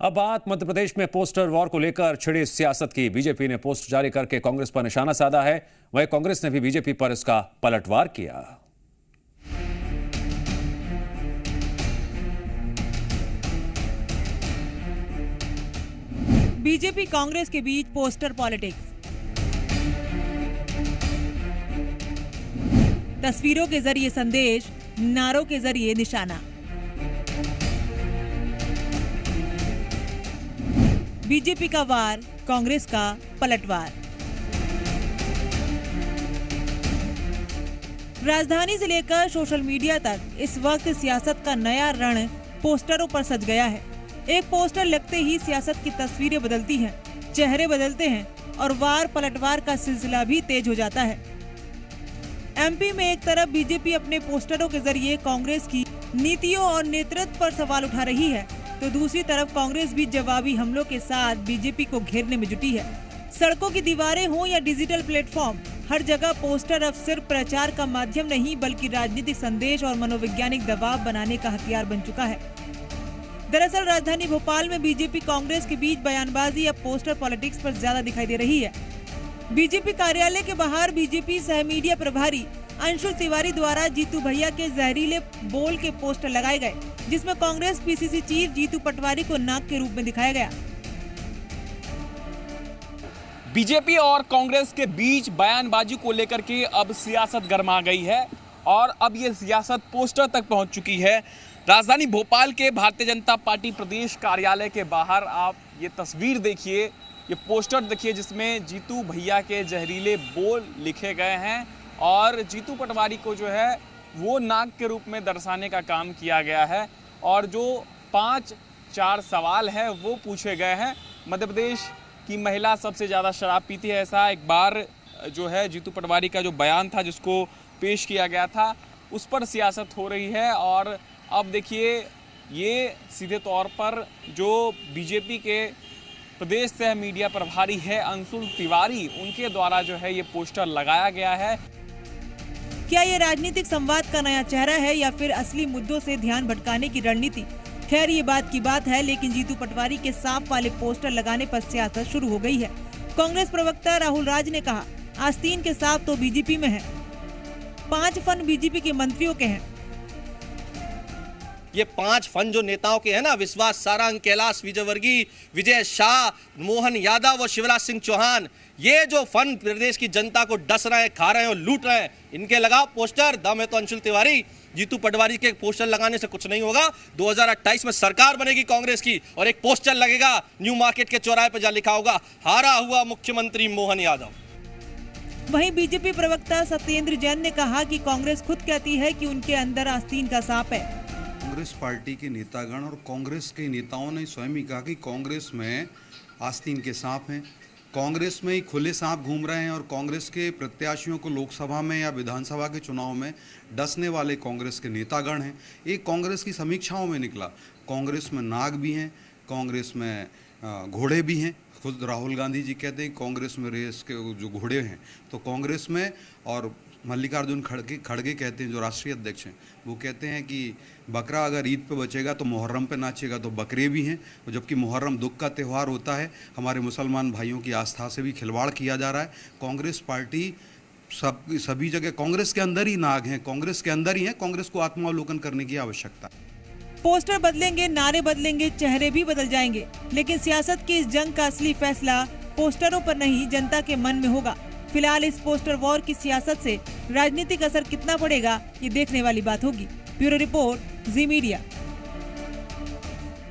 अब बात मध्य प्रदेश में पोस्टर वॉर को लेकर छिड़ी सियासत की। बीजेपी ने पोस्ट जारी करके कांग्रेस पर निशाना साधा है। वहीं कांग्रेस ने भी बीजेपी पर इसका पलटवार किया। बीजेपी कांग्रेस के बीच पोस्टर पॉलिटिक्स। तस्वीरों के जरिए संदेश, नारों के जरिए निशाना। बीजेपी का वार, कांग्रेस का पलटवार। राजधानी से लेकर सोशल मीडिया तक इस वक्त सियासत का नया रण पोस्टरों पर सज गया है। एक पोस्टर लगते ही सियासत की तस्वीरें बदलती हैं, चेहरे बदलते हैं और वार पलटवार का सिलसिला भी तेज हो जाता है। एमपी में एक तरफ बीजेपी अपने पोस्टरों के जरिए कांग्रेस की नीतियों और नेतृत्व पर सवाल उठा रही है, तो दूसरी तरफ कांग्रेस भी जवाबी हमलों के साथ बीजेपी को घेरने में जुटी है। सड़कों की दीवारें हों या डिजिटल प्लेटफॉर्म, हर जगह पोस्टर अब सिर्फ प्रचार का माध्यम नहीं बल्कि राजनीतिक संदेश और मनोवैज्ञानिक दबाव बनाने का हथियार बन चुका है। दरअसल राजधानी भोपाल में बीजेपी कांग्रेस के बीच बयानबाजी अब पोस्टर पॉलिटिक्स पर ज्यादा दिखाई दे रही है। बीजेपी कार्यालय के बाहर बीजेपी सह मीडिया प्रभारी अंशुल तिवारी द्वारा जीतू भैया के जहरीले बोल के पोस्टर लगाए गए, जिसमें कांग्रेस पीसीसी चीफ जीतू पटवारी को नाग के रूप में दिखाया गया। बीजेपी और कांग्रेस के बीच बयानबाजी को लेकर के अब सियासत गर्मा गई है और अब ये सियासत पोस्टर तक पहुंच चुकी है। राजधानी भोपाल के भारतीय जनता पार्टी प्रदेश कार्यालय के बाहर आप ये तस्वीर देखिए, ये पोस्टर देखिए जिसमें जीतू भैया के जहरीले बोल लिखे गए हैं और जीतू पटवारी को जो है वो नाग के रूप में दर्शाने का काम किया गया है और जो 5-4 सवाल है वो पूछे गए हैं। मध्य प्रदेश की महिला सबसे ज़्यादा शराब पीती है, ऐसा एक बार जो है जीतू पटवारी का जो बयान था जिसको पेश किया गया था उस पर सियासत हो रही है। और अब देखिए ये सीधे तौर पर जो बीजेपी के प्रदेश सह मीडिया प्रभारी है अंशुल तिवारी, उनके द्वारा जो है ये पोस्टर लगाया गया है। क्या ये राजनीतिक संवाद का नया चेहरा है या फिर असली मुद्दों से ध्यान भटकाने की रणनीति? खैर ये बात की बात है, लेकिन जीतू पटवारी के सांप वाले पोस्टर लगाने पर सियासत शुरू हो गई है। कांग्रेस प्रवक्ता राहुल राज ने कहा, आस्तीन के सांप तो बीजेपी में है, 5 फन बीजेपी के मंत्रियों के हैं। ये 5 फन जो नेताओं के हैं ना, विश्वास सारंग, कैलाश विजयवर्गीय, विजय शाह, मोहन यादव और शिवराज सिंह चौहान, ये जो फन प्रदेश की जनता को डस रहे हैं, खा रहे हैं और लूट रहे हैं, इनके लगाओ पोस्टर। दम है तो अंशुल तिवारी, जीतू पटवारी के पोस्टर लगाने से कुछ नहीं होगा। 2028 में सरकार बनेगी कांग्रेस की और एक पोस्टर लगेगा न्यू मार्केट के चौराहे पर जहाँ लिखा होगा हारा हुआ मुख्यमंत्री मोहन यादव। वहीं बीजेपी प्रवक्ता सत्येंद्र जैन ने कहा कि कांग्रेस खुद कहती है कि उनके अंदर आस्तीन का सांप है। कांग्रेस पार्टी के नेतागण और कांग्रेस के नेताओं ने स्वयं ही कहा कि कांग्रेस में आस्तीन के सांप हैं, कांग्रेस में ही खुले सांप घूम रहे हैं और कांग्रेस के प्रत्याशियों को लोकसभा में या विधानसभा के चुनाव में डसने वाले कांग्रेस के नेतागण हैं। एक कांग्रेस की समीक्षाओं में निकला, कांग्रेस में नाग भी हैं, कांग्रेस में घोड़े भी हैं। खुद राहुल गांधी जी कहते हैं कांग्रेस में रेस के जो घोड़े हैं तो कांग्रेस में, और मल्लिकार्जुन खड़गे कहते हैं जो राष्ट्रीय अध्यक्ष हैं, वो कहते हैं कि बकरा अगर ईद पे बचेगा तो मुहर्रम पे नाचेगा, तो बकरे भी हैं। जबकि मुहर्रम दुख का त्यौहार होता है, हमारे मुसलमान भाइयों की आस्था से भी खिलवाड़ किया जा रहा है। कांग्रेस पार्टी सभी जगह कांग्रेस के अंदर ही नाग हैं, कांग्रेस के अंदर ही हैं। कांग्रेस को आत्मावलोकन करने की आवश्यकता है। पोस्टर बदलेंगे, नारे बदलेंगे, चेहरे भी बदल जाएंगे, लेकिन सियासत की इस जंग का असली फैसला पोस्टरों पर नहीं जनता के मन में होगा। फिलहाल इस पोस्टर वॉर की सियासत से राजनीतिक असर कितना पड़ेगा ये देखने वाली बात होगी। ब्यूरो रिपोर्ट, जी मीडिया।